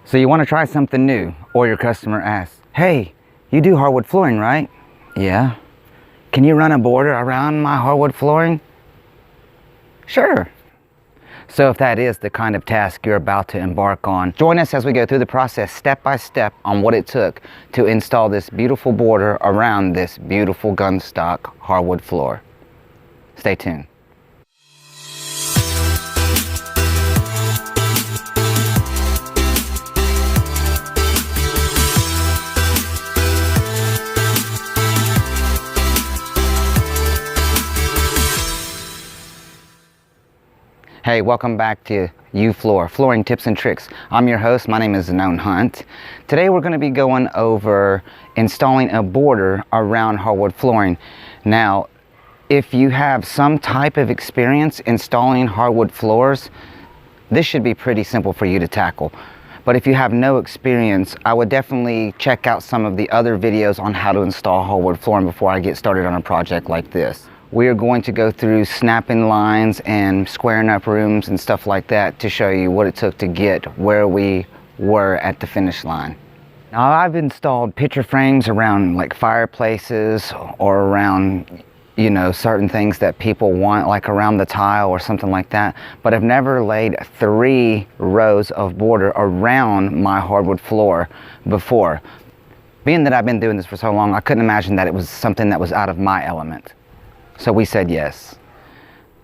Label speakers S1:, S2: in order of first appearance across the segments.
S1: So you want to try something new, or your customer asks, hey, you do hardwood flooring, right? Yeah. Can you run a border around my hardwood flooring? Sure. So if that is the kind of task you're about to embark on, join us as we go through the process step by step on what it took to install this beautiful border around this beautiful gunstock hardwood floor. Stay tuned. Hey, welcome back to U-Floor, Flooring Tips and Tricks. I'm your host, my name is Known Hunt. Today we're going to be going over installing a border around hardwood flooring. Now, if you have some type of experience installing hardwood floors, this should be pretty simple for you to tackle. But if you have no experience, I would definitely check out some of the other videos on how to install hardwood flooring before I get started on a project like this. We are going to go through snapping lines and squaring up rooms and stuff like that to show you what it took to get where we were at the finish line. Now, I've installed picture frames around like fireplaces or around, you know, certain things that people want, like around the tile or something like that, but I've never laid 3 rows of border around my hardwood floor before. Being that I've been doing this for so long, I couldn't imagine that it was something that was out of my element. So we said yes.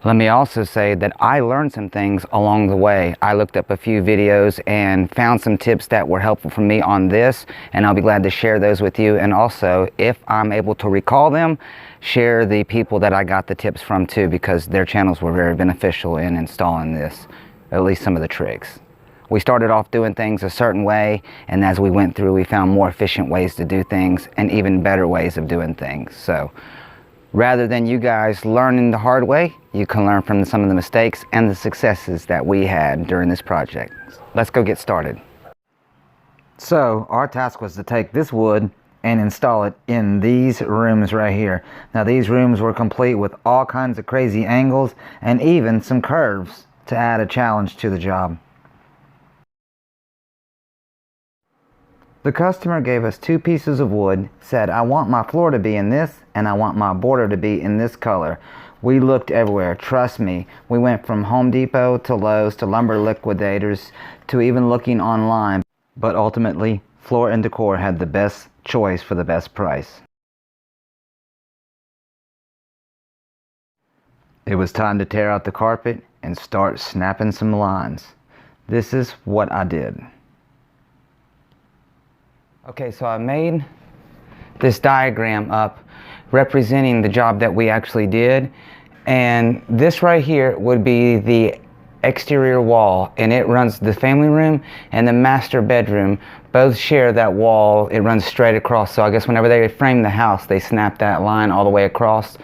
S1: Let me also say that I learned some things along the way. I looked up a few videos and found some tips that were helpful for me on this, and I'll be glad to share those with you. And also, if I'm able to recall them, share the people that I got the tips from too, because their channels were very beneficial in installing this, at least some of the tricks. We started off doing things a certain way, and as we went through, we found more efficient ways to do things and even better ways of doing things. So rather than you guys learning the hard way, you can learn from some of the mistakes and the successes that we had during this project. Let's go get started. So our task was to take this wood and install it in these rooms right here. Now these rooms were complete with all kinds of crazy angles and even some curves to add a challenge to the job. The customer gave us 2 pieces of wood, said, I want my floor to be in this and I want my border to be in this color. We looked everywhere, trust me. We went from Home Depot to Lowe's to Lumber Liquidators to even looking online. But ultimately, Floor & Decor had the best choice for the best price. It was time to tear out the carpet and start snapping some lines. This is what I did. Okay, so I made this diagram up representing the job that we actually did, and this right here would be the exterior wall, and it runs the family room and the master bedroom. Both share that wall. It runs straight across, so I guess whenever they frame the house, they snap that line all the way across,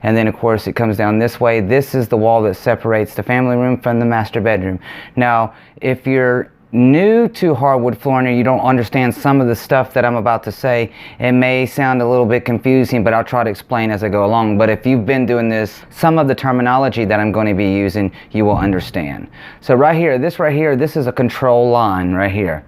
S1: and then of course it comes down this way. This is the wall that separates the family room from the master bedroom. Now, if you're new to hardwood flooring or you don't understand some of the stuff that I'm about to say, it may sound a little bit confusing, but I'll try to explain as I go along. But if you've been doing this, some of the terminology that I'm going to be using, you will understand. So right here, this is a control line right here.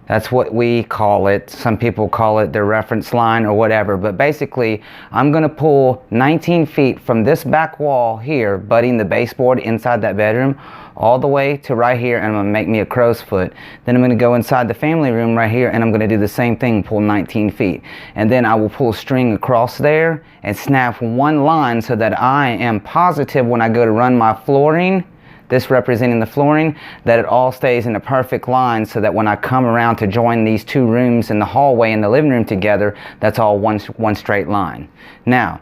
S1: That's what we call it. Some people call it their reference line or whatever. But basically, I'm going to pull 19 feet from this back wall here, butting the baseboard inside that bedroom, all the way to right here, and I'm going to make me a crow's foot. Then I'm going to go inside the family room right here, and I'm going to do the same thing, pull 19 feet. And then I will pull a string across there and snap one line so that I am positive when I go to run my flooring, this representing the flooring, that it all stays in a perfect line, so that when I come around to join these 2 rooms in the hallway and the living room together, that's all one straight line. Now,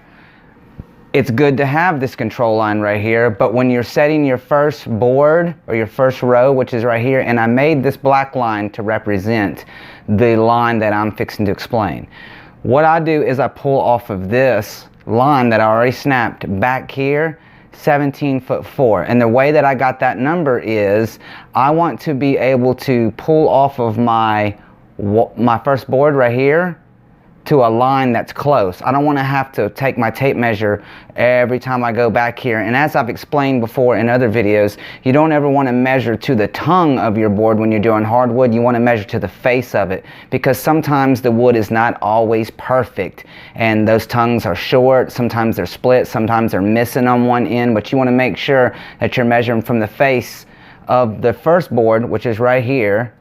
S1: it's good to have this control line right here, but when you're setting your first board or your first row, which is right here, and I made this black line to represent the line that I'm fixing to explain. What I do is I pull off of this line that I already snapped back here, 17'4", and the way that I got that number is I want to be able to pull off of my first board right here to a line that's close. I don't want to have to take my tape measure every time I go back here. And as I've explained before in other videos, you don't ever want to measure to the tongue of your board when you're doing hardwood. You want to measure to the face of it, because sometimes the wood is not always perfect and those tongues are short, sometimes they're split, sometimes they're missing on one end, but you want to make sure that you're measuring from the face of the first board, which is right here,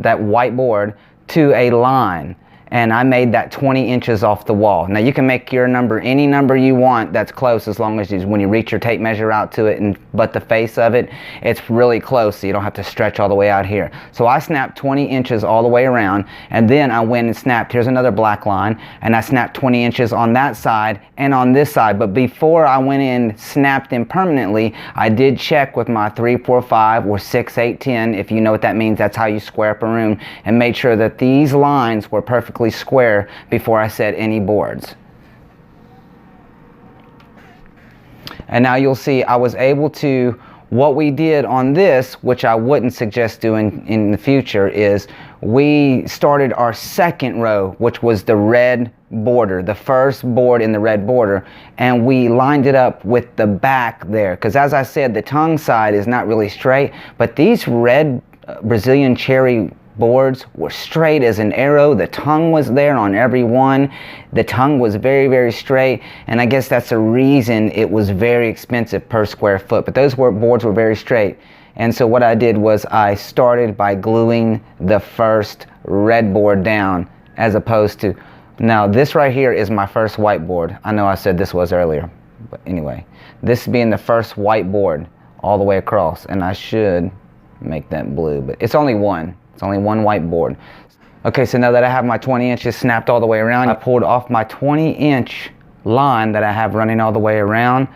S1: that white board, to a line. And I made that 20 inches off the wall. Now you can make your number any number you want that's close, as long as when you reach your tape measure out to it and but the face of it, it's really close, so you don't have to stretch all the way out here. So I snapped 20 inches all the way around, and then I went and snapped, here's another black line, and I snapped 20 inches on that side and on this side. But before I went in, snapped them permanently, I did check with my 3-4-5 or 6-8-10, if you know what that means. That's how you square up a room, and made sure that these lines were perfectly square before I set any boards. And now you'll see I was able to, what we did on this, which I wouldn't suggest doing in the future, is we started our second row, which was the red border, the first board in the red border, and we lined it up with the back there, because as I said, the tongue side is not really straight, but these red Brazilian cherry boards were straight as an arrow. The tongue was there on every one. The tongue was very, very straight, and I guess that's the reason it was very expensive per square foot. But those boards were very straight, and so what I did was I started by gluing the first red board down, as opposed to, now this right here is my first white board. I know I said this was earlier, but anyway, this being the first white board all the way across, and I should make that blue, but it's only one. It's only one white board. Okay, so now that I have my 20 inches snapped all the way around, I pulled off my 20-inch line that I have running all the way around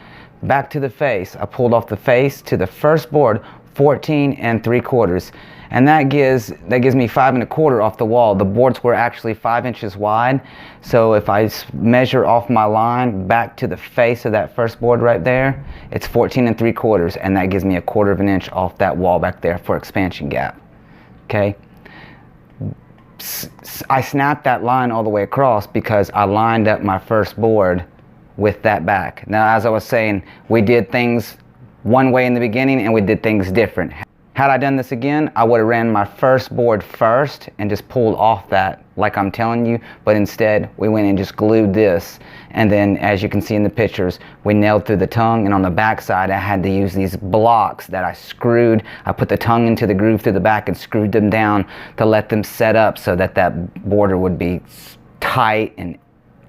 S1: back to the face. I pulled off the face to the first board 14 3/4, and that gives me 5 1/4 off the wall. The boards were actually 5 inches wide, so if I measure off my line back to the face of that first board right there, it's 14 3/4, and that gives me 1/4 of an inch off that wall back there for expansion gap. Okay, I snapped that line all the way across because I lined up my first board with that back. Now, as I was saying, we did things one way in the beginning and we did things different. Had I done this again, I would have ran my first board first and just pulled off that like I'm telling you, but instead we went and just glued this, and then as you can see in the pictures, we nailed through the tongue, and on the back side I had to use these blocks that I screwed. I put the tongue into the groove through the back and screwed them down to let them set up so that that border would be tight and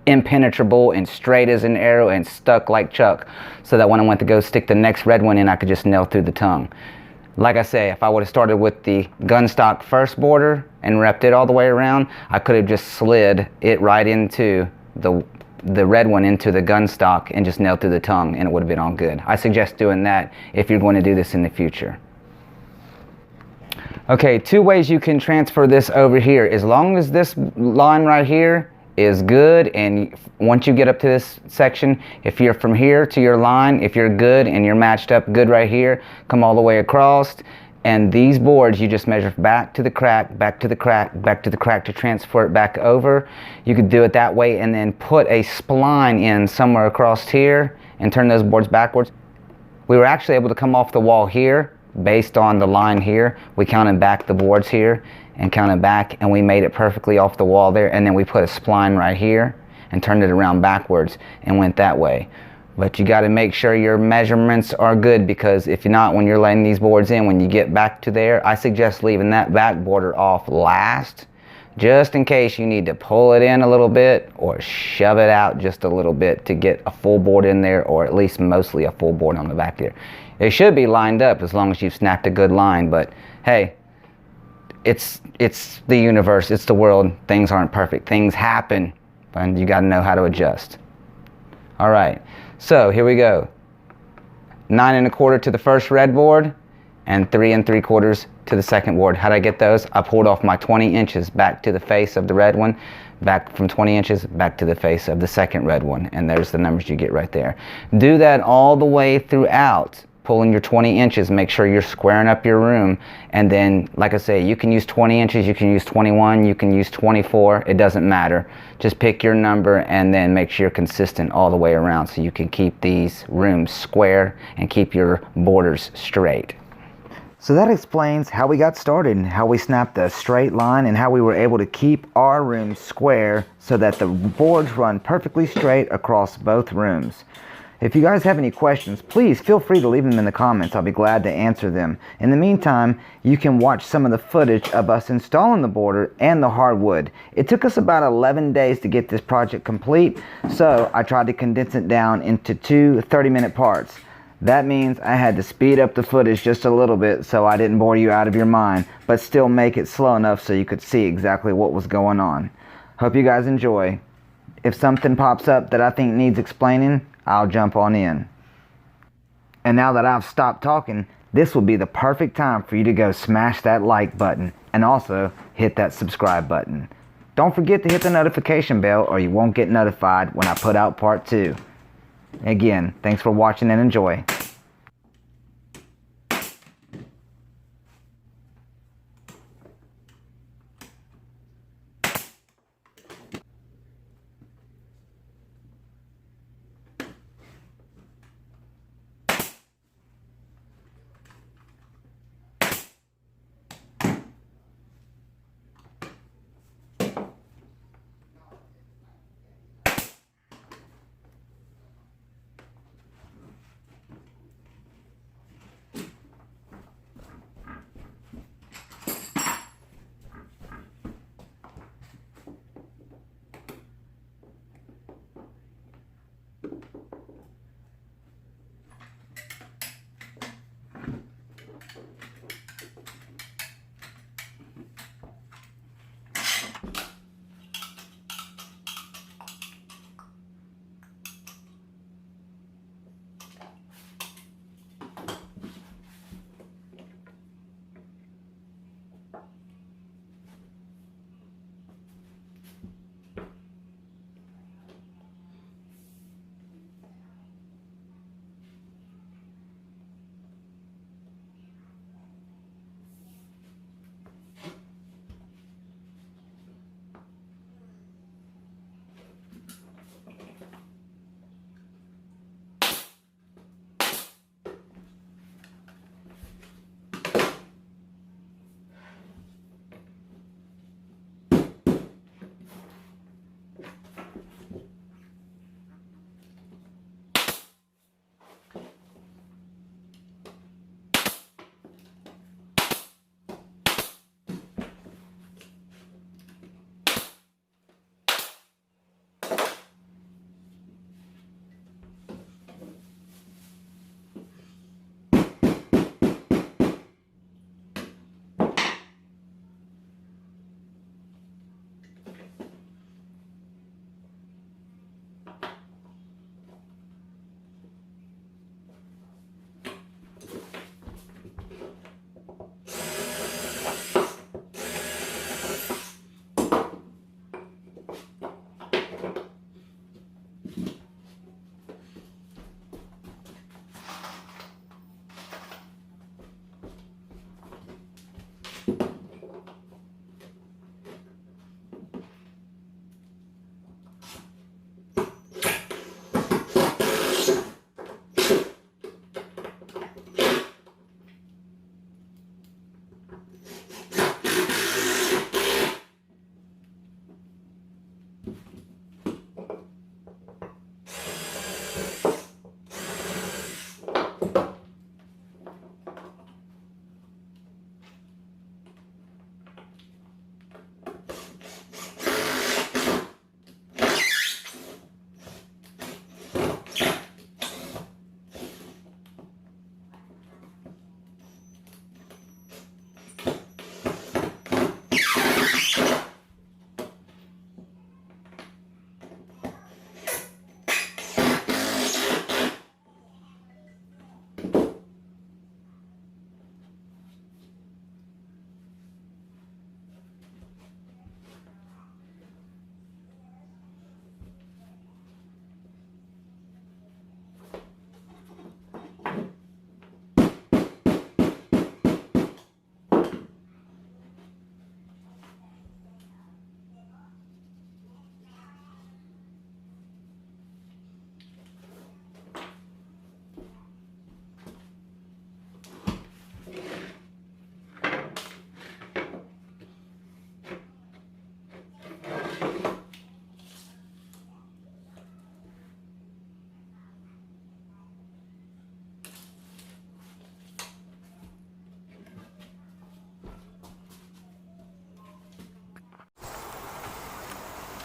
S1: impenetrable and straight as an arrow and stuck like Chuck, so that when I went to go stick the next red one in, I could just nail through the tongue. Like I say, if I would have started with the gunstock first border and wrapped it all the way around, I could have just slid it right into the red one into the gunstock and just nailed through the tongue, and it would have been all good. I suggest doing that if you're going to do this in the future. Okay, 2 ways you can transfer this over here. As long as this line right here is good, and once you get up to this section, if you're from here to your line, if you're good and you're matched up good right here, come all the way across, and these boards you just measure back to the crack, back to the crack, back to the crack to transfer it back over. You could do it that way, and then put a spline in somewhere across here and turn those boards backwards. We were actually able to come off the wall here based on the line here. We counted back the boards here and counted back, and we made it perfectly off the wall there, and then we put a spline right here and turned it around backwards and went that way. But you got to make sure your measurements are good, because if you're not, when you're laying these boards in, when you get back to there, I suggest leaving that back border off last, just in case you need to pull it in a little bit or shove it out just a little bit to get a full board in there, or at least mostly a full board on the back there. It should be lined up as long as you've snapped a good line, but hey, it's the universe, it's the world. Things aren't perfect, things happen, and you got to know how to adjust. All right, so here we go. 9 1/4 to the first red board and 3 3/4 to the second board. How did I get those? I pulled off my 20 inches back to the face of the red one, back from 20 inches back to the face of the second red one, and there's the numbers you get right there. Do that all the way throughout, pull in your 20 inches, make sure you're squaring up your room. And then, like I say, you can use 20 inches, you can use 21, you can use 24, it doesn't matter. Just pick your number and then make sure you're consistent all the way around so you can keep these rooms square and keep your borders straight. So that explains how we got started and how we snapped a straight line and how we were able to keep our rooms square so that the boards run perfectly straight across both rooms. If you guys have any questions, please feel free to leave them in the comments. I'll be glad to answer them. In the meantime, you can watch some of the footage of us installing the border and the hardwood. It took us about 11 days to get this project complete, so I tried to condense it down into two 30-minute parts. That means I had to speed up the footage just a little bit so I didn't bore you out of your mind, but still make it slow enough so you could see exactly what was going on. Hope you guys enjoy. If something pops up that I think needs explaining, I'll jump on in. And now that I've stopped talking, this will be the perfect time for you to go smash that like button and also hit that subscribe button. Don't forget to hit the notification bell or you won't get notified when I put out part 2. Again, thanks for watching and enjoy.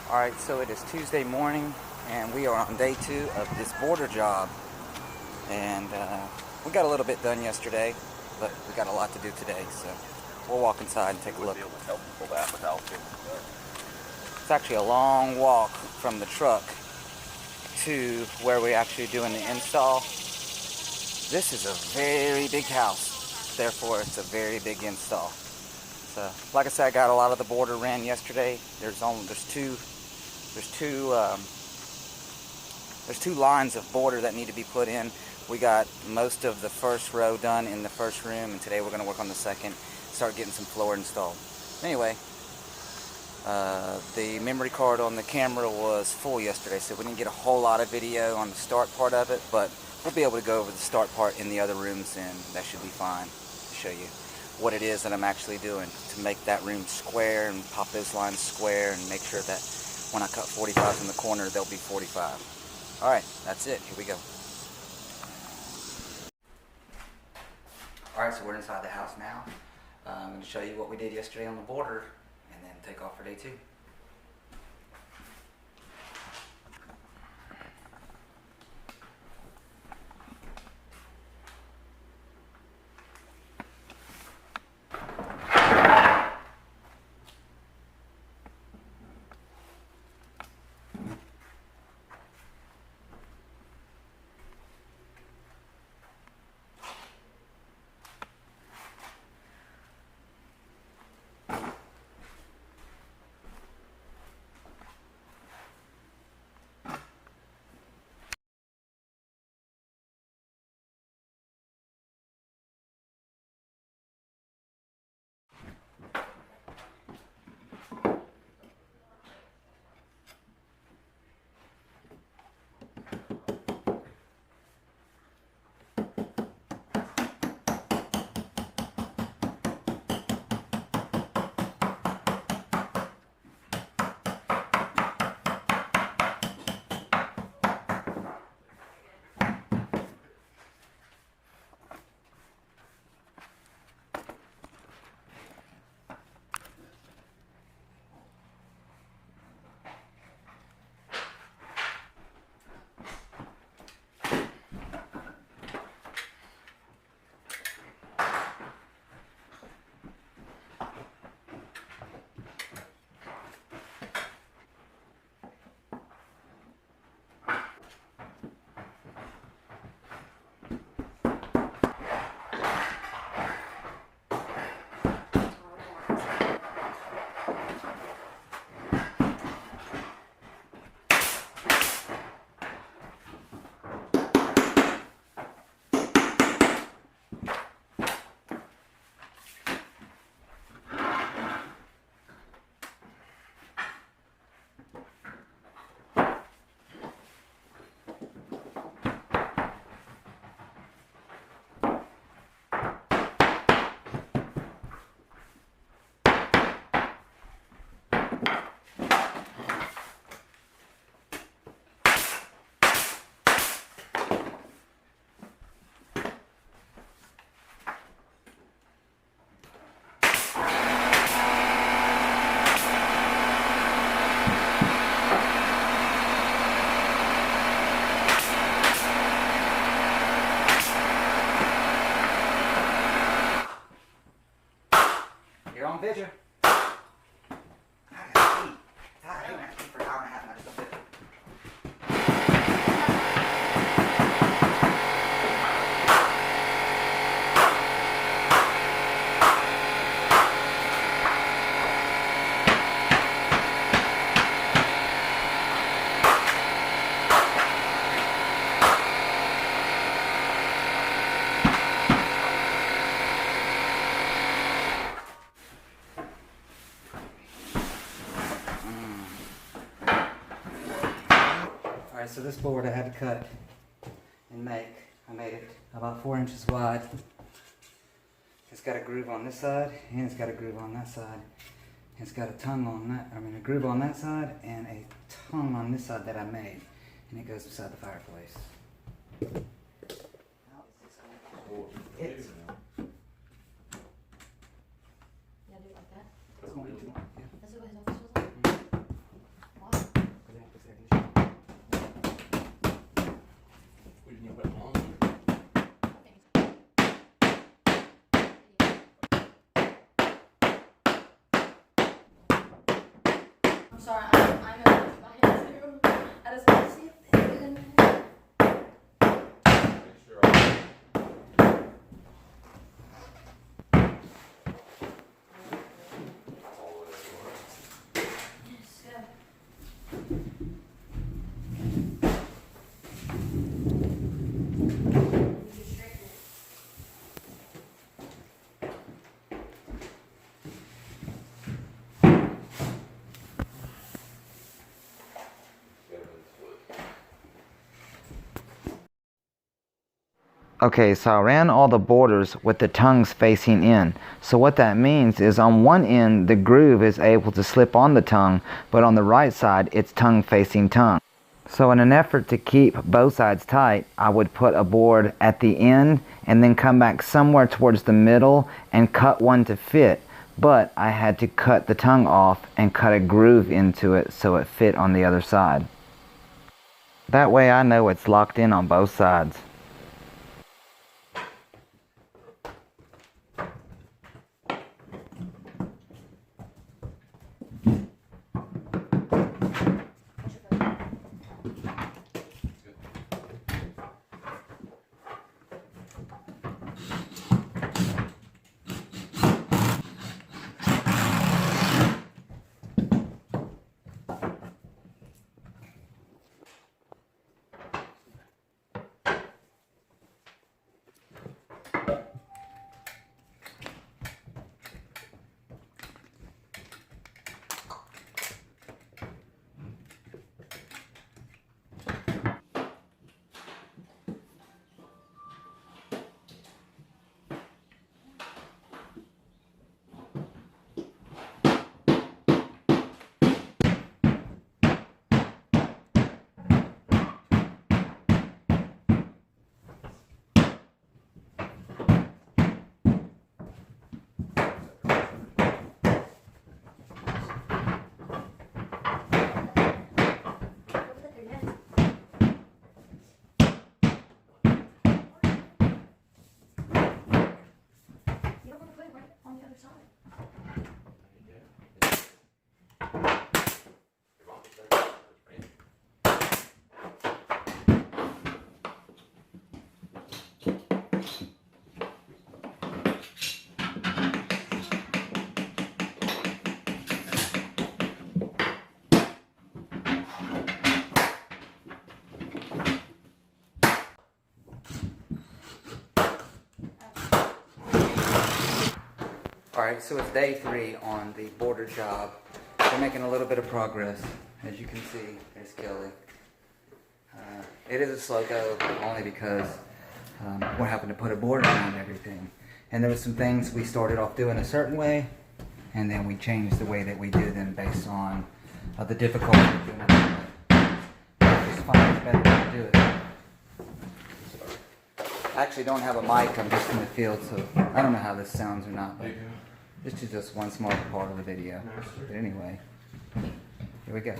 S1: Alright, so it is Tuesday morning and we are on day 2 of this border job. And we got a little bit done yesterday, but we got a lot to do today, so we'll walk inside and take a look. It's actually a long walk from the truck to where we're actually doing the install. This is a very big house, therefore it's a very big install. So, like I said, I got a lot of the border ran yesterday. There's two lines of border that need to be put in. We got most of the first row done in the first room, and today we're going to work on the second, start getting some floor installed. Anyway, the memory card on the camera was full yesterday, so we didn't get a whole lot of video on the start part of it, but we'll be able to go over the start part in the other rooms, and that should be fine to show you what it is that I'm actually doing to make that room square and pop those lines square and make sure that when I cut 45s in the corner, they'll be 45. Alright, that's it. Here we go. Alright, so we're inside the house now. I'm going to show you what we did yesterday on the border and then take off for day 2. You're on video. I gotta eat. I didn't have to eat for an hour and a half and I just don't fit. Alright, so this board I had to cut and make. I made it about 4 inches wide. It's got a groove on this side and it's got a groove on that side. It's got a tongue on that, a groove on that side and a tongue on this side that I made. And it goes beside the fireplace. It's
S2: Yeah, do it like that.
S1: going to, yeah.
S2: That's what his office was like. Wow. sorry, I know my hands too. I just want to see if it's good in there. Yes, good.
S1: Okay, so I ran all the borders with the tongues facing in. So what that means is on one end, the groove is able to slip on the tongue, but on the right side, it's tongue facing tongue. So in an effort to keep both sides tight, I would put a board at the end and then come back somewhere towards the middle and cut one to fit. But I had to cut the tongue off and cut a groove into it so it fit on the other side. That way I know it's locked in on both sides. Alright, so it's day 3 on the border job. We're making a little bit of progress. As you can see, there's Kelly. It is a slow go, only because we're having to put a border around everything. And there were some things we started off doing a certain way, and then we changed the way that we do them based on the difficulty of doing it. I just find it's better to do it. I actually don't have a mic, I'm just in the field, so I don't know how this sounds or not, but this is just one small part of the video. But anyway, here we go.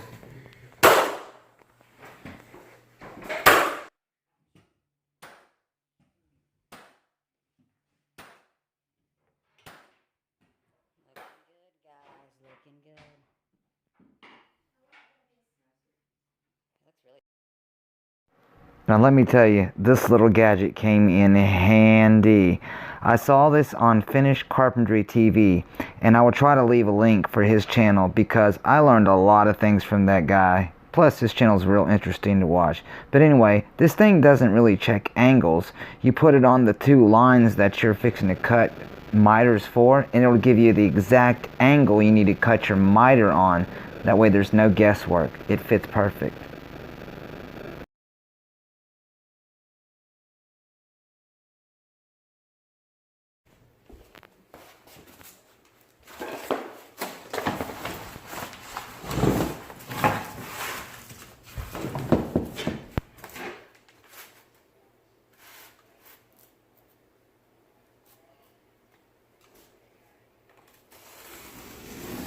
S3: Looking good. Looks really.
S1: Now let me tell you, this little gadget came in handy. I saw this on Finished Carpentry TV, and I will try to leave a link for his channel because I learned a lot of things from that guy. Plus, his channel is real interesting to watch. But anyway, this thing doesn't really check angles. You put it on the 2 lines that you're fixing to cut miters for, and it'll give you the exact angle you need to cut your miter on. That way there's no guesswork. It fits perfect.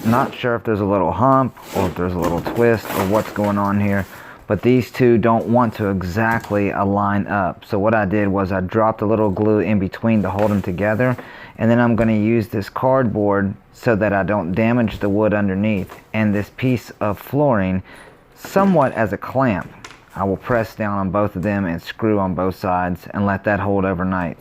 S1: Not sure if there's a little hump or if there's a little twist or what's going on here, but these two don't want to exactly align up. So what I did was I dropped a little glue in between to hold them together, and then I'm going to use this cardboard so that I don't damage the wood underneath, and this piece of flooring somewhat as a clamp. I will press down on both of them and screw on both sides and let that hold overnight.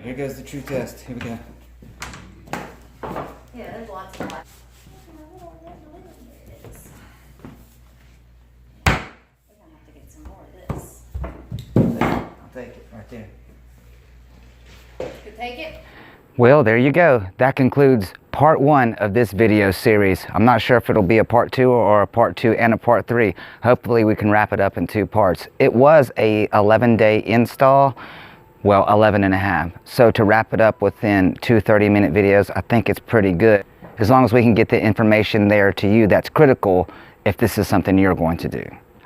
S1: Here goes the true test. Here we go.
S3: Yeah, there's lots of light. We're gonna have to get some more of this.
S1: I'll take it right there.
S3: Could take it?
S1: Well, there you go. That concludes part 1 of this video series. I'm not sure if it'll be a part 2 or a part 2 and a part 3. Hopefully we can wrap it up in 2 parts. It was a 11-day install. Well, 11 and a half. So to wrap it up within 2 30-minute videos, I think it's pretty good. As long as we can get the information there to you, that's critical if this is something you're going to do.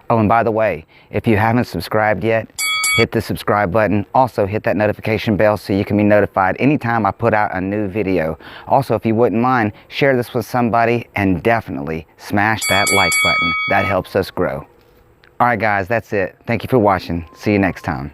S1: Oh, and by the way, if you haven't subscribed yet, hit the subscribe button. Also hit that notification bell so you can be notified anytime I put out a new video. Also, if you wouldn't mind, share this with somebody and definitely smash that like button. That helps us grow. All right, guys, that's it. Thank you for watching. See you next time.